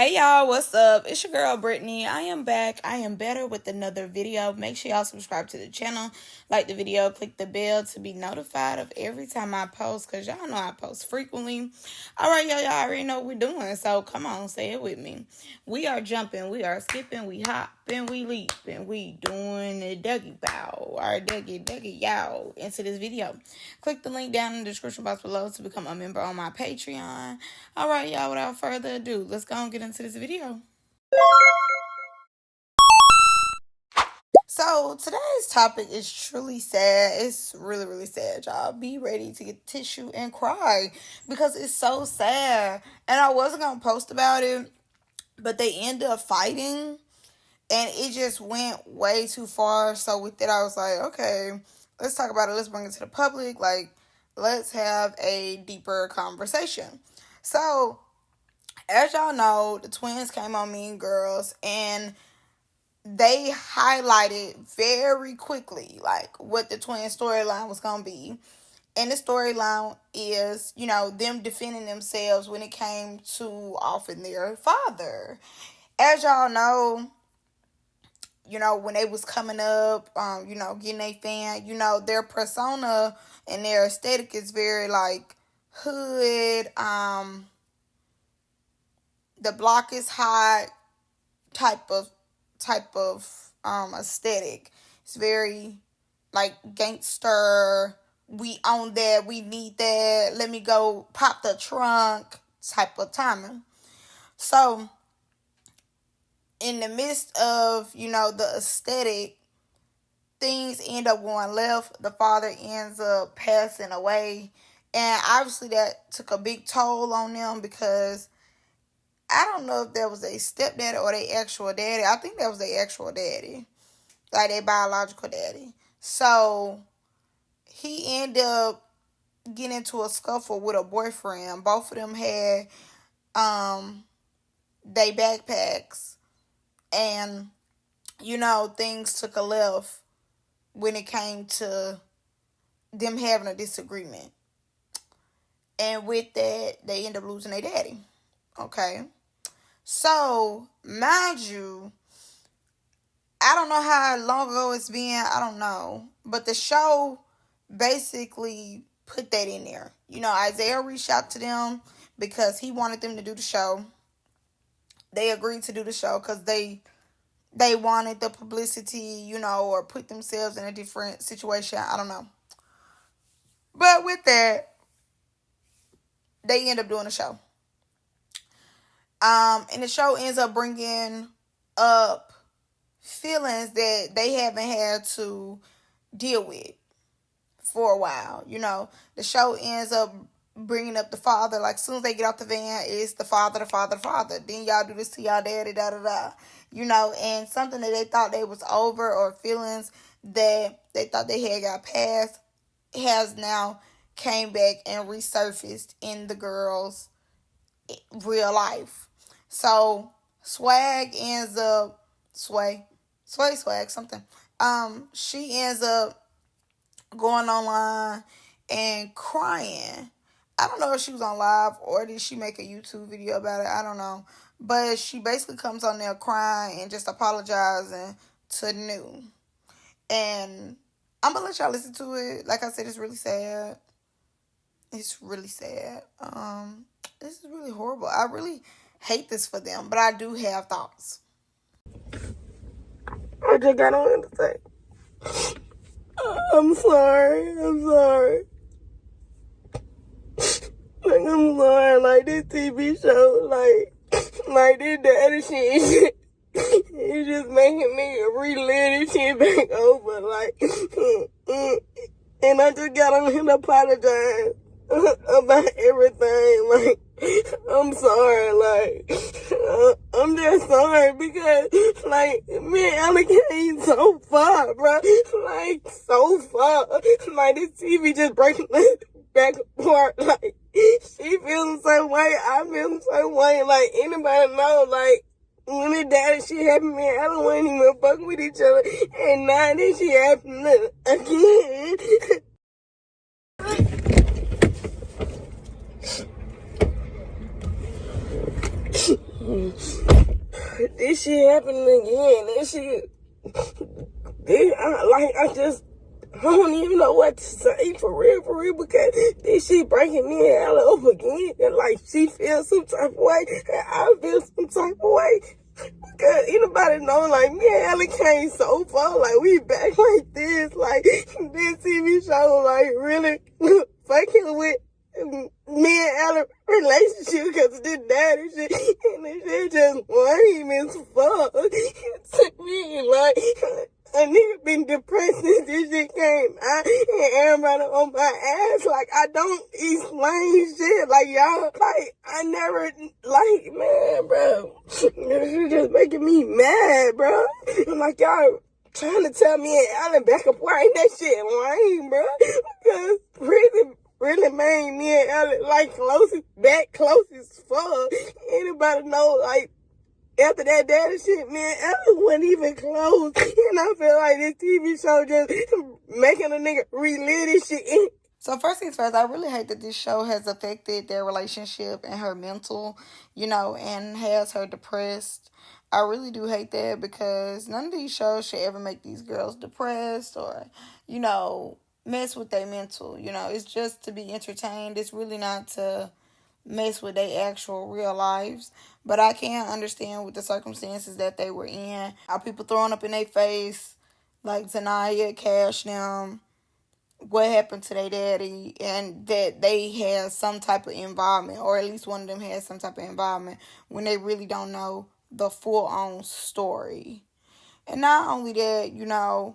Hey y'all, what's up? It's your girl Brittany. I am back. I am better with another video. Make sure y'all subscribe to the channel, like the video, click the bell to be notified of every time I post, because y'all know I post frequently. Alright, y'all already know what we're doing, so come on, say it with me. We are jumping, we are skipping, we hopping, we leaping, we doing the Dougie bow, our Dougie y'all into this video. Click the link down in the description box below to become a member on my Patreon. Alright, y'all, without further ado, let's go and get into this video. So today's topic is truly sad. It's really, really sad, y'all. Be ready to get tissue and cry because it's so sad. And I wasn't going to post about it, but they ended up fighting and it just went way too far. So with that, I was like, okay, let's talk about it. Let's bring it to the public. Like, let's have a deeper conversation. So as y'all know, the twins came on Mean Girls and they highlighted very quickly like what the twin storyline was gonna be. And the storyline is, them defending themselves when it came to offing their father. As y'all know, when they was coming up, getting a fan, their persona and their aesthetic is very like hood, the block is hot type of aesthetic. It's very like gangster. We own that. We need that. Let me go pop the trunk type of timing. So in the midst of, the aesthetic, things end up going left. The father ends up passing away. And obviously that took a big toll on them because I don't know if that was a stepdaddy or their actual daddy. I think that was their actual daddy. Like their biological daddy. So he ended up getting into a scuffle with a boyfriend. Both of them had they backpacks. And, things took a left when it came to them having a disagreement. And with that, they end up losing their daddy. Okay? So, mind you, I don't know how long ago it's been. I don't know. But the show basically put that in there. Isaiah reached out to them because he wanted them to do the show. They agreed to do the show because they wanted the publicity, or put themselves in a different situation. I don't know. But with that, they end up doing the show. And the show ends up bringing up feelings that they haven't had to deal with for a while. The show ends up bringing up the father. Like, as soon as they get off the van, it's the father. Then y'all do this to y'all daddy, da-da-da. And something that they thought they was over or feelings that they thought they had got past has now came back and resurfaced in the girls' real life. So Swag ends up Swag something. She ends up going online and crying. I don't know if she was on live or did she make a YouTube video about it. I don't know. But she basically comes on there crying and just apologizing to New. And I'm going to let y'all listen to it. Like I said, it's really sad. It's really sad. This is really horrible. I really hate this for them, but I do have thoughts. I just got on to say, I'm sorry. Like, I'm sorry, like, this TV show, like this daddy shit, it's just making me relive this shit back over, like, and I just got on here to apologize about everything, like, I'm sorry, like, I'm just sorry because, like, me and Ella came so far, bro, like, so far, like, this TV just breaking back apart, like, she feels the same way, I feel the same way, like, anybody know, like, when the daddy shit happened, me and Ella wasn't even fucking with each other, and now this shit happening again. This shit happening again. I don't even know what to say for real, because this shit breaking me and Ella up again. And like, she feels some type of way, and I feel some type of way. Because anybody know, like, me and Ella came so far, like, we back like this, like, this TV show, like, really fucking with me and Ella relationship because of this daddy shit, and this shit just lame as fuck to me, like, a nigga been depressed since this shit came out, and everybody on my ass, like, I don't explain shit, like, y'all, like, I never, like, man, bro, this shit just making me mad, bro. I'm like, y'all trying to tell me and Ellen back up, why ain't that shit lame, bro? Because prison really made me and Ellen, like, close as fuck. Anybody know, like, after that daddy shit, me and Ellen wasn't even close. And I feel like this TV show just making a nigga relive this shit. So first things first, I really hate that this show has affected their relationship and her mental, and has her depressed. I really do hate that because none of these shows should ever make these girls depressed or, mess with their mental. It's just to be entertained. It's really not to mess with their actual real lives. But I can understand with the circumstances that they were in. How people throwing up in their face, like Zaniyah, Cash, them, what happened to their daddy, and that they had some type of involvement, or at least one of them had some type of involvement, when they really don't know the full-on story. And not only that,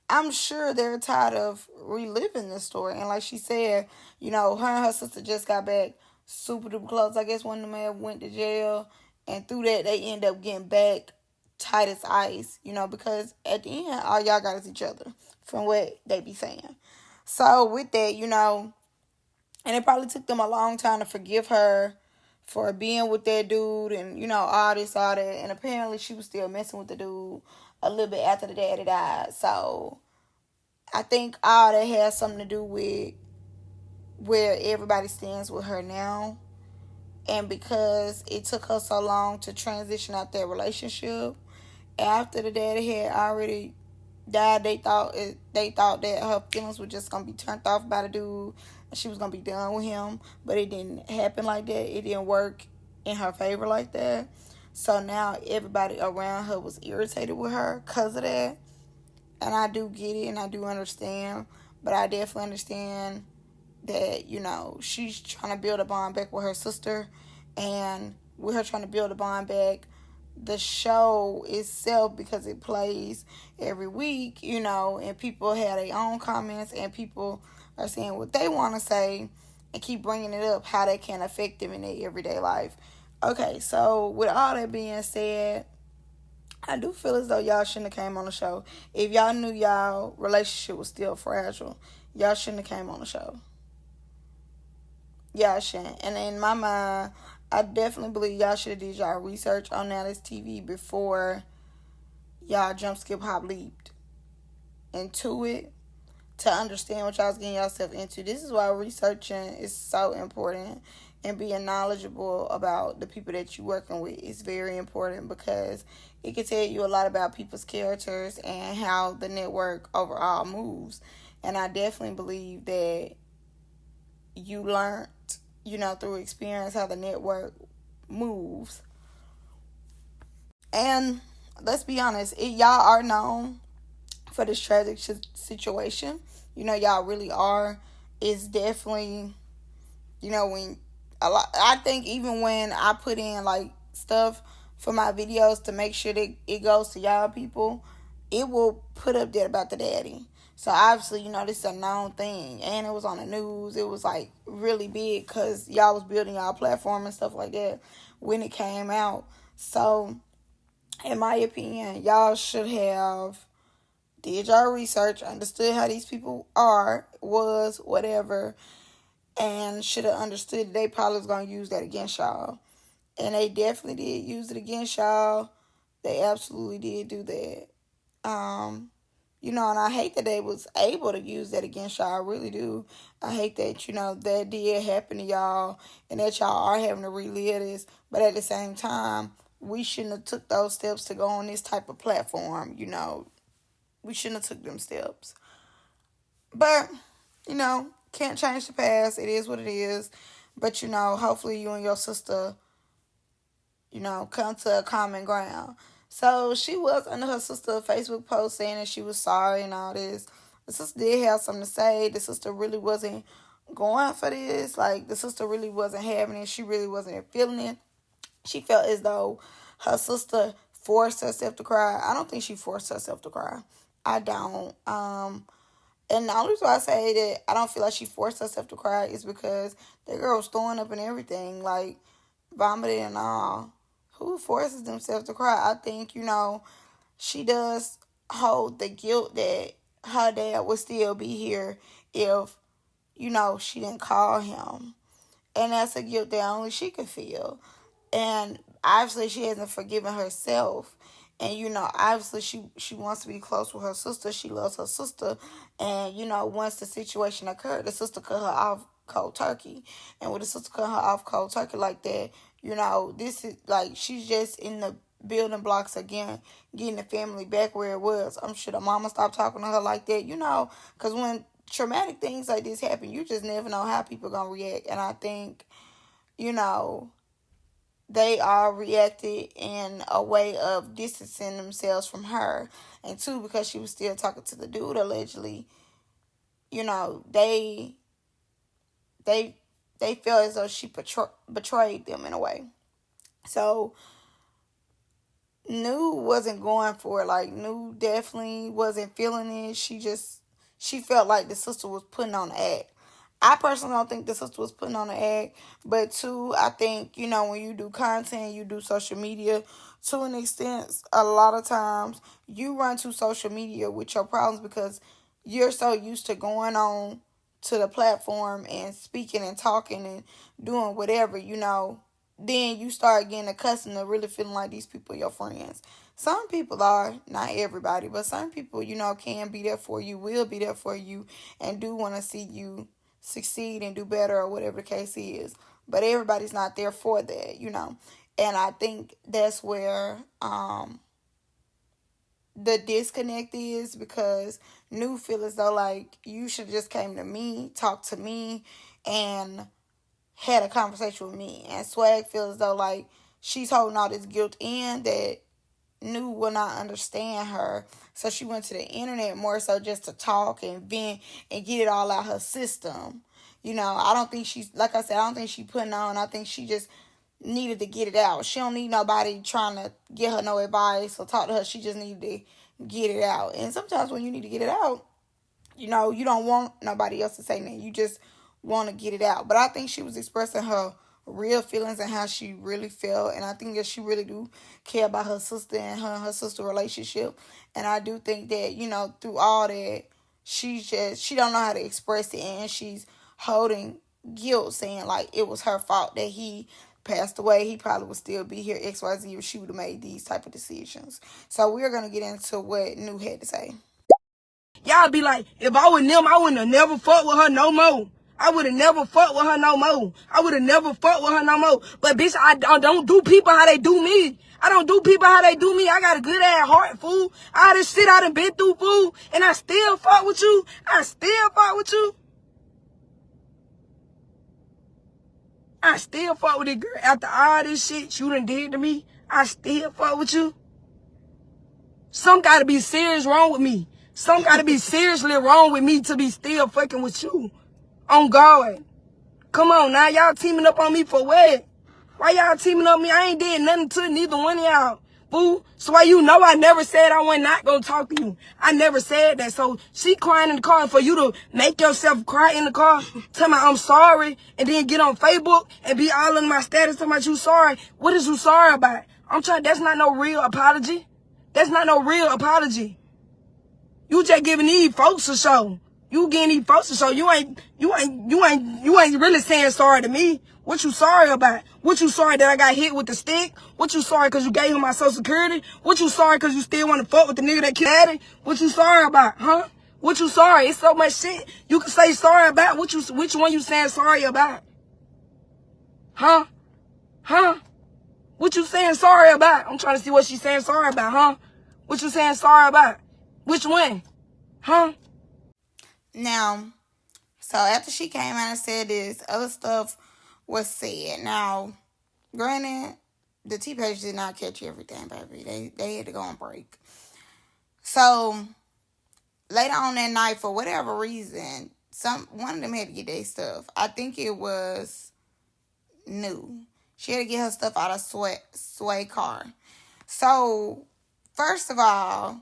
I'm sure they're tired of reliving this story. And like she said, her and her sister just got back super duper close. I guess one of them had went to jail, and through that they end up getting back tight as ice, because at the end all y'all got is each other, from what they be saying. So with that, and it probably took them a long time to forgive her for being with that dude, and all this, all that. And apparently she was still messing with the dude a little bit after the daddy died. So I think all that has something to do with where everybody stands with her now. And because it took her so long to transition out their relationship, after the daddy had already died, they thought that her feelings were just gonna be turned off by the dude, and she was gonna be done with him. But it didn't happen like that. It didn't work in her favor like that. So now everybody around her was irritated with her because of that. And I do get it, and I do understand. But I definitely understand that, she's trying to build a bond back with her sister. And with her trying to build a bond back, the show itself, because it plays every week, and people have their own comments, and people are saying what they want to say and keep bringing it up, how that can affect them in their everyday life. Okay, so with all that being said, I do feel as though y'all shouldn't have came on the show. If y'all knew y'all relationship was still fragile, y'all shouldn't have came on the show. Y'all shouldn't. And in my mind, I definitely believe y'all should have did y'all research on Nata's TV before y'all jump, skip, hop, leaped into it to understand what y'all was getting yourself into. This is why researching is so important, and being knowledgeable about the people that you're working with is very important, because it can tell you a lot about people's characters and how the network overall moves. And I definitely believe that you learned, through experience, how the network moves. And let's be honest, y'all are known for this tragic situation. Y'all really are. It's definitely, when a lot, I think even when I put in like stuff for my videos to make sure that it goes to y'all people, it will put up there about the daddy. So obviously, this is a known thing, and it was on the news. It was like really big because y'all was building y'all platform and stuff like that when it came out. So in my opinion, y'all should have did y'all research, understood how these people was, whatever, and should have understood that they probably was going to use that against y'all. And they definitely did use it against y'all. They absolutely did do that. And I hate that they was able to use that against y'all. I really do. I hate that, that did happen to y'all and that y'all are having to relive this. But at the same time, we shouldn't have took those steps to go on this type of platform. We shouldn't have took them steps. But, can't change the past. It is what it is. But, hopefully you and your sister, come to a common ground. So she was under her sister Facebook post saying that she was sorry and all this. The sister did have something to say. The sister really wasn't going for this. Like, the sister really wasn't having it. She really wasn't feeling it. She felt as though her sister forced herself to cry. I don't think she forced herself to cry. I don't. And the only reason why I say that I don't feel like she forced herself to cry is because that girl was throwing up and everything, like vomiting and all. Who forces themselves to cry? I think, she does hold the guilt that her dad would still be here if, she didn't call him. And that's a guilt that only she could feel. And obviously she hasn't forgiven herself. And, obviously she wants to be close with her sister. She loves her sister. And, once the situation occurred, the sister cut her off cold turkey. And with the sister cut her off cold turkey like that, this is like she's just in the building blocks again, getting the family back where it was. I'm sure the mama stopped talking to her like that, because when traumatic things like this happen, you just never know how people going to react. And I think, they all reacted in a way of distancing themselves from her. And two, because she was still talking to the dude allegedly, they felt as though she betrayed them in a way. So Nu wasn't going for it. Like, Nu definitely wasn't feeling it. She felt like the sister was putting on the act. I personally don't think the sister was putting on the act. But two, I think, when you do content, you do social media, to an extent, a lot of times you run to social media with your problems because you're so used to going on to the platform and speaking and talking and doing whatever, then you start getting accustomed to really feeling like these people are your friends. Some people are, not everybody, but some people, can be there for you, will be there for you, and do want to see you succeed and do better or whatever the case is. But everybody's not there for that, And I think that's where the disconnect is, because Nu feel as though like you should just came to me, talked to me, and had a conversation with me. And Swag feels as though like she's holding all this guilt in that Nu will not understand her. So she went to the internet more so just to talk and vent and get it all out her system. I don't think she's, like I said, I don't think she putting on. I think she just needed to get it out. She don't need nobody trying to get her no advice or talk to her. She just needed to get it out. And sometimes when you need to get it out, you don't want nobody else to say nothing. You just want to get it out. But I think she was expressing her real feelings and how she really felt. And I think that she really do care about her sister and her sister relationship. And I do think that, through all that, she don't know how to express it. And she's holding guilt, saying like it was her fault that he passed away. He probably would still be here, XYZ, if she would have made these type of decisions. So we're going to get into what Nu had to say. Y'all be like, if I was them, I wouldn't have never fucked with her no more. I would have never fucked with her no more. I would have never fucked with her no more. But bitch, I don't do people how they do me. I don't do people how they do me. I got a good ass heart, fool. All this shit I done been through, fool. And I still fuck with you. I still fuck with you. I still fuck with this girl. After all this shit you done did to me, I still fuck with you. Some gotta be serious wrong with me. Some gotta be seriously wrong with me to be still fucking with you. On God. Come on now, y'all teaming up on me for what? Why y'all teaming up on me? I ain't did nothing to neither one of y'all. Fool. So why I never said I was not gonna talk to you. I never said that. So she crying in the car, and for you to make yourself cry in the car, tell me I'm sorry, and then get on Facebook and be all in my status talking about you sorry. What is you sorry about? That's not no real apology. That's not no real apology. You just giving these folks a show. You getting these folks a show. You ain't really saying sorry to me. What you sorry about? What you sorry that I got hit with the stick? What you sorry because you gave him my social security? What you sorry because you still want to fuck with the nigga that killed Daddy? What you sorry about, huh? What you sorry? It's so much shit you can say sorry about. Which one you saying sorry about? Huh? Huh? What you saying sorry about? I'm trying to see what she's saying sorry about, huh? What you saying sorry about? Which one? Huh? Now, so after she came out and said this, other stuff was said. Now, granted, the T-Page did not catch everything, baby. They had to go on break. So, later on that night, for whatever reason, one of them had to get their stuff. I think it was New. She had to get her stuff out of Sway car. So, first of all,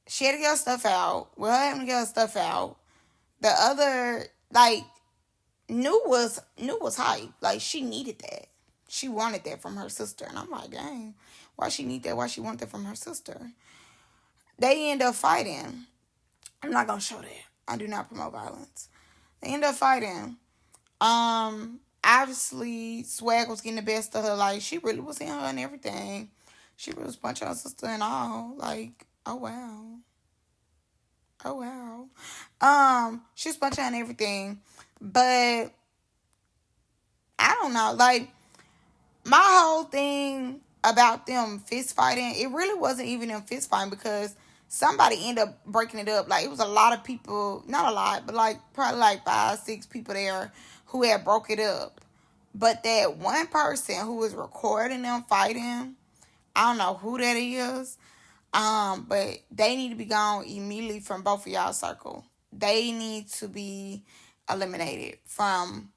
she had to get her stuff out. With her having to get her stuff out, the other, like, New was hype. Like, she needed that. She wanted that from her sister. And I'm like, dang, why she need that? Why she want that from her sister? They end up fighting. I'm not going to show that. I do not promote violence. They end up fighting. Obviously, Swag was getting the best of her. Like, she really was in her and everything. She really was punching her sister and all. Like, oh, wow. Oh, wow. She was punching her and everything. But, I don't know. Like, my whole thing about them fist fighting, it really wasn't even them fist fighting because somebody ended up breaking it up. Like, it was a lot of people, not a lot, but like probably like 5, 6 people there who had broke it up. But that one person who was recording them fighting, I don't know who that is, but they need to be gone immediately from both of y'all circle. They need to be eliminated from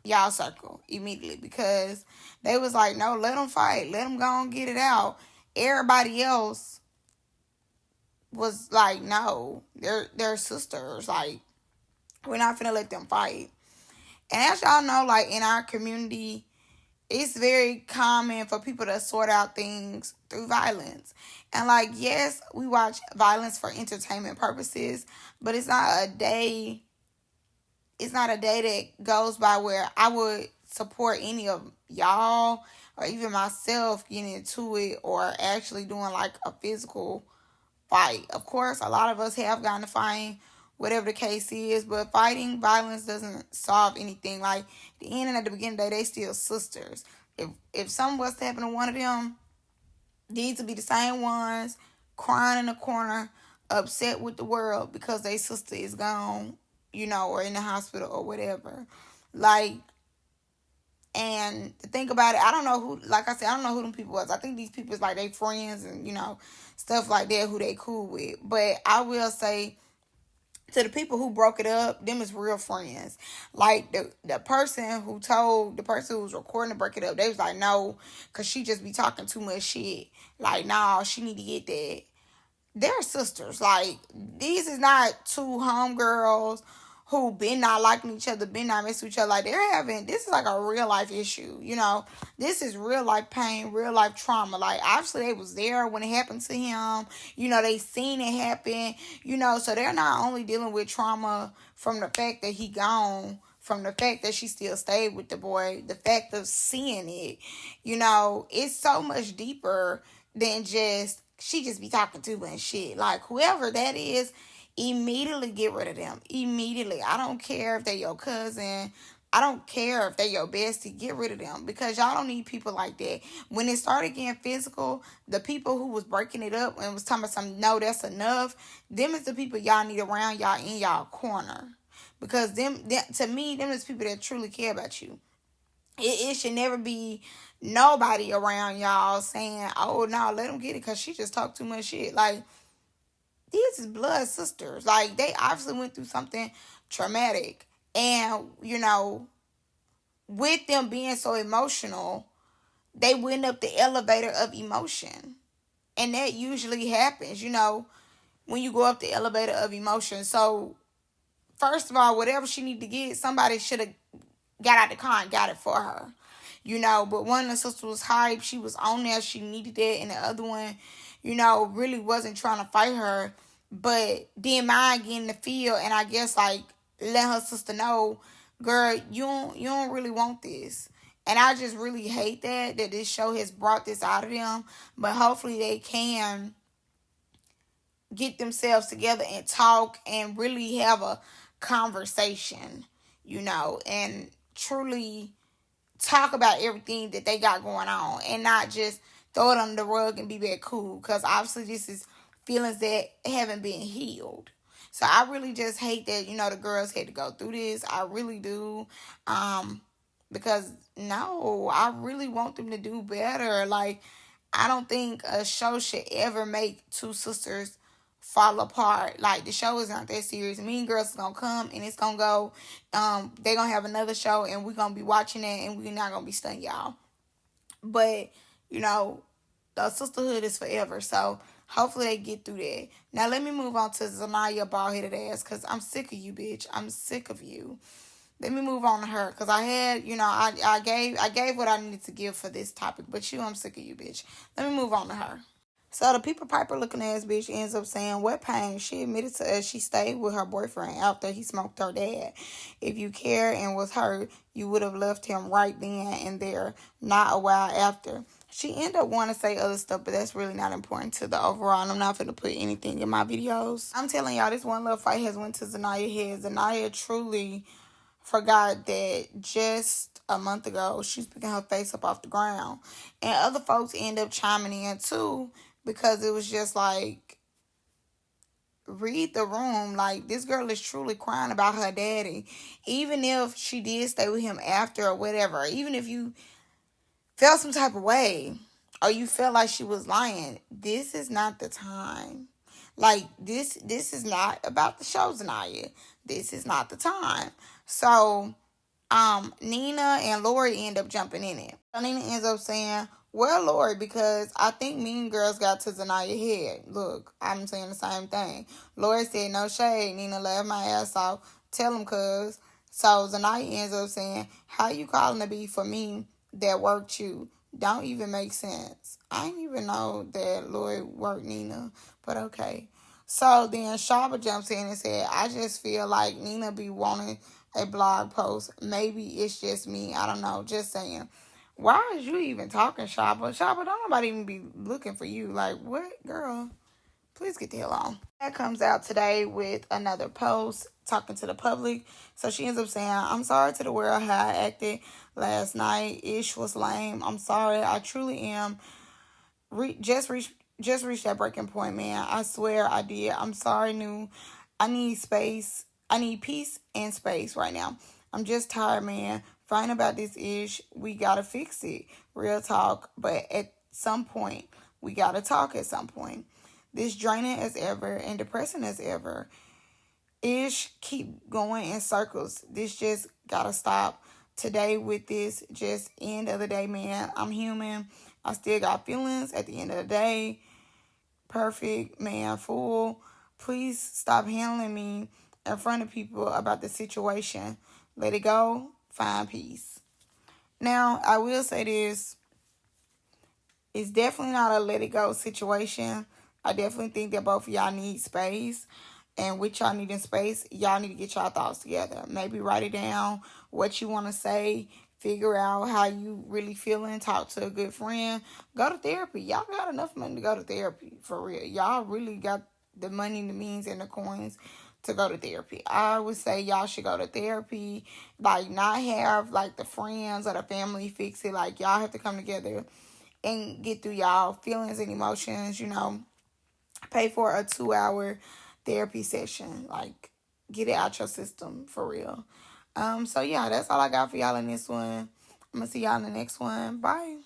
y'all circle immediately because they was like, no, let them fight. Let them go and get it out. Everybody else was like, no, they're sisters. Like, we're not finna let them fight. And as y'all know, like, in our community, it's very common for people to sort out things through violence. And, like, yes, we watch violence for entertainment purposes, but it's not a day that goes by where I would support any of y'all or even myself getting into it or actually doing, like, a physical fight. Of course, a lot of us have gotten to fighting, whatever the case is, but fighting violence doesn't solve anything. Like, at the end and at the beginning of the day, they still sisters. If something was to happen to one of them, these would be the same ones crying in the corner, upset with the world because their sister is gone, or in the hospital or whatever. Like, and to think about it, I don't know who, like I said, I don't know who them people was. I think these people is like they friends and, stuff like that, who they cool with. But I will say, to the people who broke it up, them is real friends. Like, the person who told the person who was recording to break it up, they was like, no, because she just be talking too much shit. Like, nah, she need to get that. They're sisters. Like, these is not two homegirls who been not liking each other, been not messing with each other. Like, this is like a real life issue, This is real life pain, real life trauma. Like, obviously they was there when it happened to him. They seen it happen, so they're not only dealing with trauma from the fact that he gone, from the fact that she still stayed with the boy, the fact of seeing it, it's so much deeper than just, she just be talking too much shit. Like, whoever that is, immediately get rid of them. Immediately. I don't care if they're your cousin. I don't care if they're your bestie. Get rid of them. Because y'all don't need people like that. When it started getting physical, the people who was breaking it up and was talking about something, no, that's enough. Them is the people y'all need around y'all in y'all corner. Because to me, them is people that truly care about you. It should never be nobody around y'all saying, oh, no, let them get it because she just talked too much shit. Like, these is blood sisters. Like, they obviously went through something traumatic. And, with them being so emotional, they went up the elevator of emotion. And that usually happens, when you go up the elevator of emotion. So, first of all, whatever she need to get, somebody should have got out the car and got it for her. But one of the sisters was hype. She was on there. She needed it. And the other one, really wasn't trying to fight her. But didn't mind getting the feel. And I guess, like, let her sister know girl, you don't really want this. And I just really hate that this show has brought this out of them. But hopefully they can get themselves together and talk and really have a conversation, and truly talk about everything that they got going on and not just throw it under the rug and be that cool. Because obviously this is feelings that haven't been healed. So I really just hate that, the girls had to go through this. I really do. Because no, I really want them to do better. Like, I don't think a show should ever make two sisters fall apart. Like, the show is not that serious. Mean Girls is gonna come and it's gonna go. They gonna have another show and we're gonna be watching it and we're not gonna be stunned, y'all. But the sisterhood is forever. So hopefully they get through that. Now let me move on to Zaniyah bald headed ass, because I'm sick of you, bitch. I'm sick of you. Let me move on to her, because I had, I gave what I needed to give for this topic, but I'm sick of you, bitch. Let me move on to her. So the people piper looking ass bitch ends up saying, what pain? She admitted to us she stayed with her boyfriend after he smoked her dad. If you care and was hurt, you would have left him right then and there, not a while after. She ended up wanting to say other stuff, but that's really not important to the overall. And I'm not going to put anything in my videos. I'm telling y'all, this one little fight has went to Zaniyah's head. Zaniyah truly forgot that just a month ago she's picking her face up off the ground. And other folks end up chiming in too, because it was just like, read the room. Like, this girl is truly crying about her daddy. Even if she did stay with him after or whatever, even if you felt some type of way or you felt like she was lying, this is not the time. Like, this is not about the show, Zaniyah. This is not the time. So, Nina and Lori end up jumping in it. So Nina ends up saying, well, Lori, because I think Mean Girls got to Zaniyah's head. Look, I'm saying the same thing. Lori said, no shade. Nina laughed my ass off. Tell him, cuz. So Zaniyah ends up saying, how you calling to be for me that worked you? Don't even make sense. I didn't even know that Lori worked Nina, but okay. So then Shaba jumps in and said, I just feel like Nina be wanting a blog post. Maybe it's just me. I don't know. Just saying. Why is you even talking, Shaba? Shaba, don't nobody even be looking for you. Like, what? Girl, please get the hell on. That comes out today with another post talking to the public. So she ends up saying, I'm sorry to the world how I acted last night. Ish was lame. I'm sorry. I truly am. Just reached that breaking point, man. I swear I did. I'm sorry, new. I need space. I need peace and space right now. I'm just tired, man. Fine about this ish. We gotta fix it. Real talk. But at some point, we gotta talk at some point. This draining as ever and depressing as ever. Ish keep going in circles. This just gotta stop. Today with this, just end of the day, man. I'm human. I still got feelings at the end of the day. Perfect, man, fool. Please stop handling me in front of people about the situation. Let it go. Find peace. Now, I will say this. It's definitely not a let it go situation. I definitely think that both of y'all need space. And with y'all needing space, y'all need to get y'all thoughts together. Maybe write it down, what you want to say. Figure out how you really feeling. Talk to a good friend. Go to therapy. Y'all got enough money to go to therapy, for real. Y'all really got the money, the means, and the coins to go to therapy. I would say y'all should go to therapy. Like, not have, like, the friends or the family fix it. Like, y'all have to come together and get through y'all feelings and emotions, Pay for a 2-hour therapy session. Like, get it out your system, for real. So yeah, that's all I got for y'all in this one. I'm gonna see y'all in the next one. Bye.